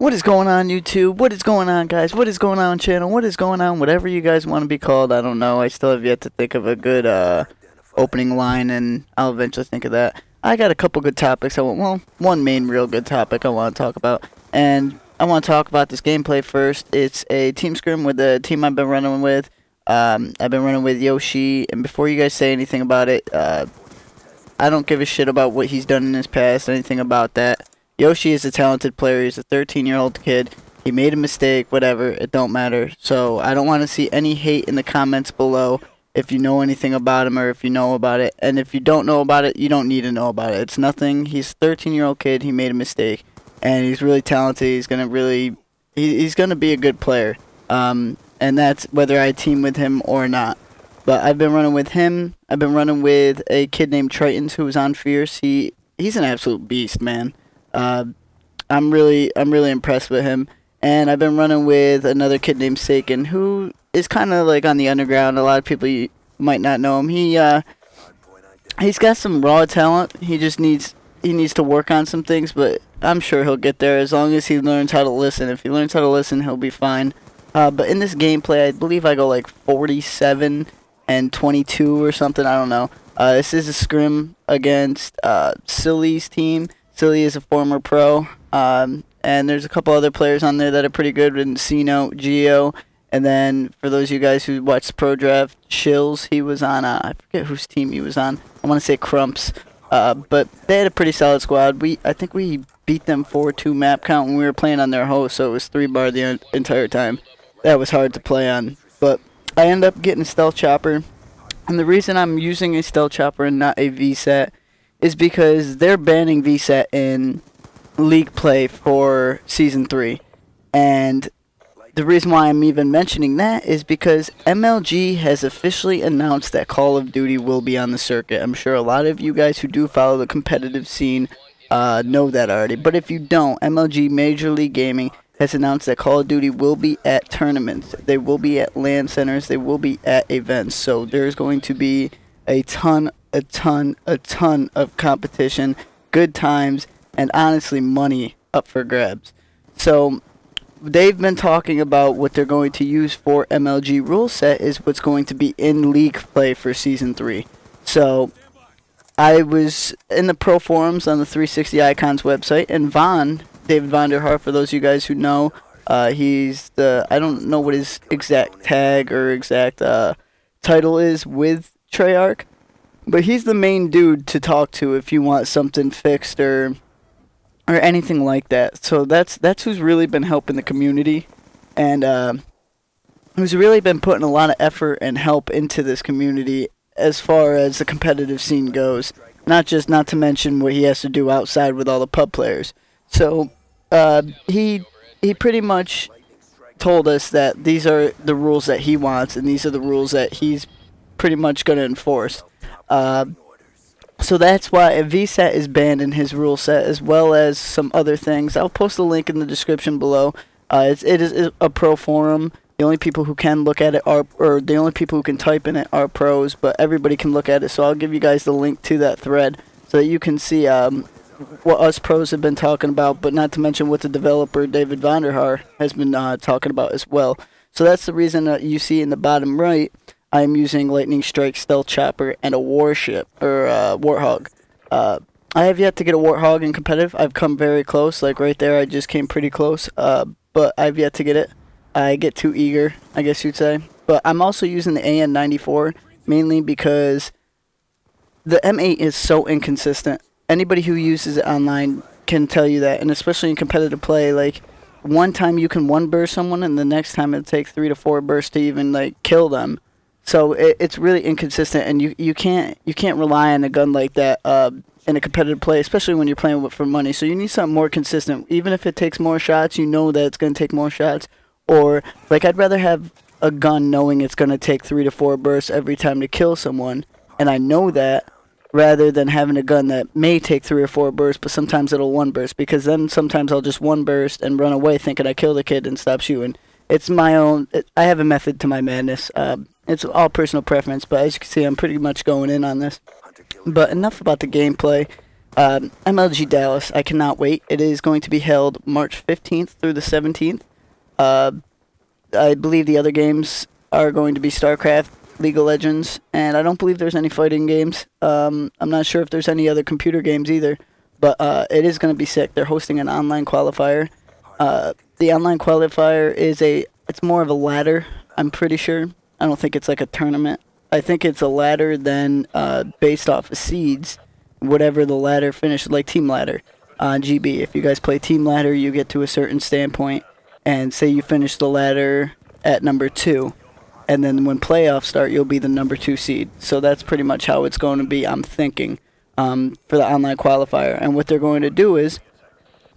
What is going on, YouTube? What is going on, guys? What is going on, channel? What is going on? Whatever you guys want to be called, I don't know. I still have yet to think of a good opening line, and I'll eventually think of that. I got a couple good topics. One main real good topic I want to talk about, and I want to talk about this gameplay first. It's a team scrim with the team I've been running with. I've been running with Yoshi, and before you guys say anything about it, I don't give a shit about what he's done in his past, anything about that. Yoshi is a talented player. He's a 13-year-old kid. He made a mistake, whatever. It don't matter. So I don't want to see any hate in the comments below if you know anything about him or if you know about it. And if you don't know about it, you don't need to know about it. It's nothing. He's a 13-year-old kid. He made a mistake, and he's really talented. He's gonna he's gonna be a good player. And that's whether I team with him or not. But I've been running with him. I've been running with a kid named Tritons who was on Fierce. He's an absolute beast, man. I'm really impressed with him, and I've been running with another kid named Saken, who is kind of like on the underground. A lot of people might not know him. He's got some raw talent. He needs to work on some things, but I'm sure he'll get there as long as he learns how to listen. If he learns how to listen, he'll be fine. But in this gameplay, I believe I go like 47 and 22 or something. I don't know. This is a scrim against Silly's team. Silly is a former pro, and there's a couple other players on there that are pretty good, with Cino, Geo, and then for those of you guys who watched the pro draft, Shills, he was on, I forget whose team he was on. I want to say Crumps, but they had a pretty solid squad. I think we beat them 4-2 map count when we were playing on their host, so it was 3-bar the entire time. That was hard to play on, but I ended up getting a stealth chopper, and the reason I'm using a stealth chopper and not a VSAT is because they're banning VSAT in League play for Season 3. And the reason why I'm even mentioning that is because MLG has officially announced that Call of Duty will be on the circuit. I'm sure a lot of you guys who do follow the competitive scene know that already. But if you don't, MLG Major League Gaming has announced that Call of Duty will be at tournaments. They will be at LAN centers. They will be at events. So there's going to be a ton of competition, good times, and honestly money up for grabs. So they've been talking about what they're going to use for MLG rule set is what's going to be in league play for Season 3. So I was in the pro forums on the 360 Icons website, and David Von der Hart, for those of you guys who know, he's I don't know what his exact tag or exact title is with Treyarch, but he's the main dude to talk to if you want something fixed or anything like that. So that's who's really been helping the community, and who's really been putting a lot of effort and help into this community as far as the competitive scene goes. Not to mention what he has to do outside with all the pub players. So he pretty much told us that these are the rules that he wants, and these are the rules that he's pretty much going to enforce. So that's why a VSAT is banned in his rule set, as well as some other things. I'll post a link in the description below. It is a pro forum. The only people who can look at it or the only people who can type in it are pros, but everybody can look at it. So I'll give you guys the link to that thread so that you can see what us pros have been talking about, but not to mention what the developer David Von der Hart has been talking about as well. So that's the reason that you see in the bottom right, I'm using Lightning Strike, Stealth Chopper, and a Warship, or Warthog. I have yet to get a Warthog in competitive. I've come very close, like right there, I just came pretty close, but I've yet to get it. I get too eager, I guess you'd say. But I'm also using the AN94, mainly because the M8 is so inconsistent. Anybody who uses it online can tell you that, and especially in competitive play, like, one time you can one-burst someone, and the next time it'll take 3 to 4 bursts to even, like, kill them. So it's really inconsistent, and you can't rely on a gun like that in a competitive play, especially when you're playing for money. So you need something more consistent. Even if it takes more shots, you know that it's going to take more shots. Or, like, I'd rather have a gun knowing it's going to take 3 to 4 bursts every time to kill someone, and I know that, rather than having a gun that may take 3 or 4 bursts, but sometimes it'll one burst, because then sometimes I'll just one burst and run away thinking I killed the kid and stop shooting. It's my own, I have a method to my madness. It's all personal preference, but as you can see, I'm pretty much going in on this. But enough about the gameplay. MLG Dallas, I cannot wait. It is going to be held March 15th through the 17th. I believe the other games are going to be StarCraft, League of Legends, and I don't believe there's any fighting games. I'm not sure if there's any other computer games either, but it is going to be sick. They're hosting an online qualifier. The online qualifier it's more of a ladder, I'm pretty sure. I don't think it's like a tournament. I think it's a ladder then based off of seeds, whatever the ladder finishes, like Team Ladder on GB. If you guys play Team Ladder, you get to a certain standpoint, and say you finish the ladder at number 2, and then when playoffs start, you'll be the number 2 seed. So that's pretty much how it's going to be, I'm thinking, for the online qualifier. And what they're going to do is,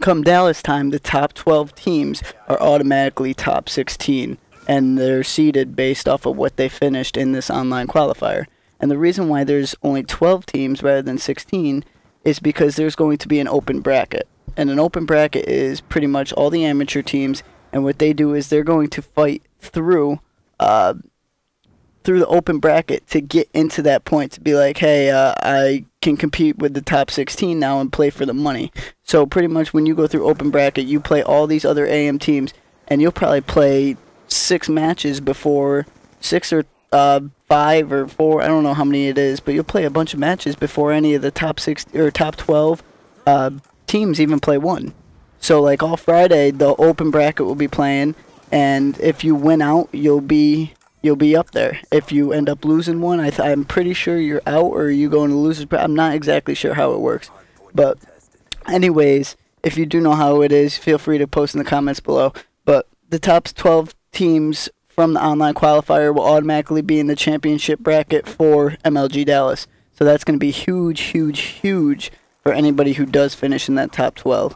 come Dallas time, the top 12 teams are automatically top 16, and they're seeded based off of what they finished in this online qualifier. And the reason why there's only 12 teams rather than 16 is because there's going to be an open bracket. And an open bracket is pretty much all the amateur teams, and what they do is they're going to fight through the open bracket to get into that point to be like, hey, I can compete with the top 16 now and play for the money. So pretty much when you go through open bracket, you play all these other AM teams, and you'll probably play 6 matches before 6 or 5 or 4, I don't know how many it is, but you'll play a bunch of matches before any of the top 6 or top 12 teams even play one. So like all Friday, the open bracket will be playing, and if you win out, you'll be up there. If you end up losing one, I'm pretty sure you're out, or you go into losers. I'm not exactly sure how it works, but anyways, if you do know how it is, feel free to post in the comments below. But the top 12 teams from the online qualifier will automatically be in the championship bracket for MLG Dallas. So that's going to be huge, huge, huge for anybody who does finish in that top 12.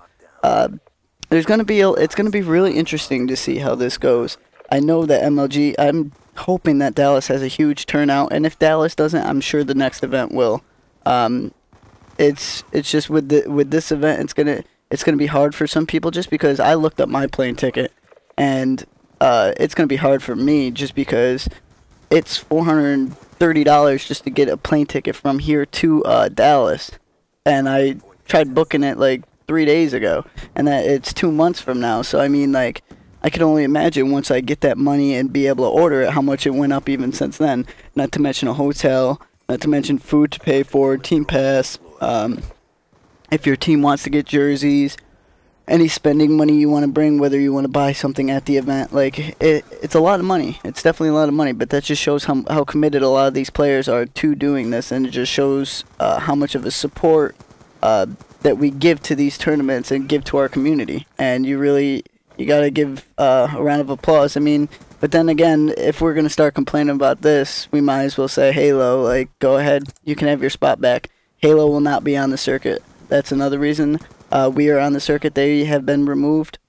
It's going to be really interesting to see how this goes. I know that MLG, I'm hoping that Dallas has a huge turnout, and if Dallas doesn't, I'm sure the next event will. It's just with this event, it's gonna be hard for some people, just because I looked up my plane ticket, and it's gonna be hard for me just because it's $430 just to get a plane ticket from here to Dallas, and I tried booking it like 3 days ago, and that it's 2 months from now. So I mean, like, I can only imagine once I get that money and be able to order it, how much it went up even since then. Not to mention a hotel, not to mention food to pay for, team pass, if your team wants to get jerseys, any spending money you want to bring, whether you want to buy something at the event. Like, it's a lot of money. It's definitely a lot of money, but that just shows how committed a lot of these players are to doing this, and it just shows how much of a support that we give to these tournaments and give to our community. And you gotta give a round of applause. I mean, but then again, if we're gonna start complaining about this, we might as well say Halo, like, go ahead, you can have your spot back. Halo will not be on the circuit. That's another reason we are on the circuit. They have been removed,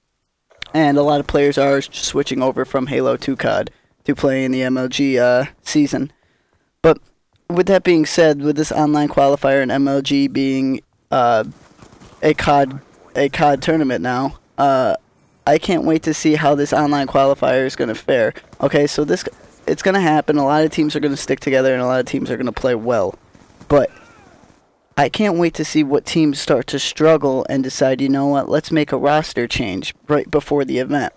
and a lot of players are switching over from Halo to COD to play in the MLG season. But with that being said, with this online qualifier and MLG being a COD tournament now, I can't wait to see how this online qualifier is going to fare. Okay, so it's going to happen. A lot of teams are going to stick together, and a lot of teams are going to play well. But I can't wait to see what teams start to struggle and decide, you know what, let's make a roster change right before the event.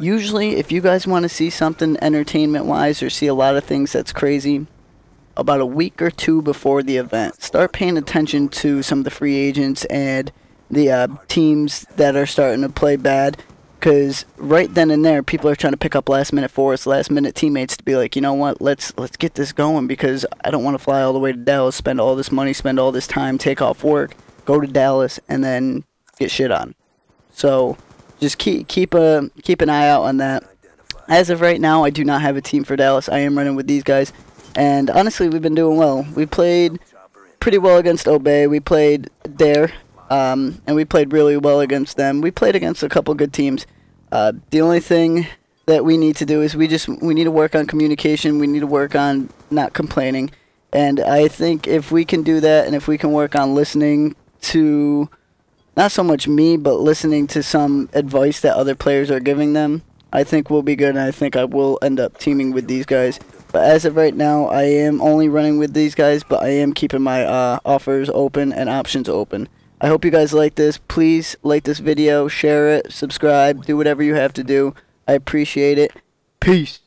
Usually, if you guys want to see something entertainment-wise or see a lot of things that's crazy, about a week or 2 before the event, start paying attention to some of the free agents and the teams that are starting to play bad. Because right then and there, people are trying to pick up last-minute forwards, last-minute teammates to be like, you know what, let's get this going, because I don't want to fly all the way to Dallas, spend all this money, spend all this time, take off work, go to Dallas, and then get shit on. So just keep an eye out on that. As of right now, I do not have a team for Dallas. I am running with these guys, and honestly, we've been doing well. We played pretty well against Obey. We played Dare. And we played really well against them. We played against a couple good teams. The only thing that we need to do is we need to work on communication. We need to work on not complaining. And I think if we can do that, and if we can work on listening to, not so much me, but listening to some advice that other players are giving them, I think we'll be good, and I think I will end up teaming with these guys. But as of right now, I am only running with these guys, but I am keeping my offers open and options open. I hope you guys like this. Please like this video, share it, subscribe, do whatever you have to do. I appreciate it. Peace.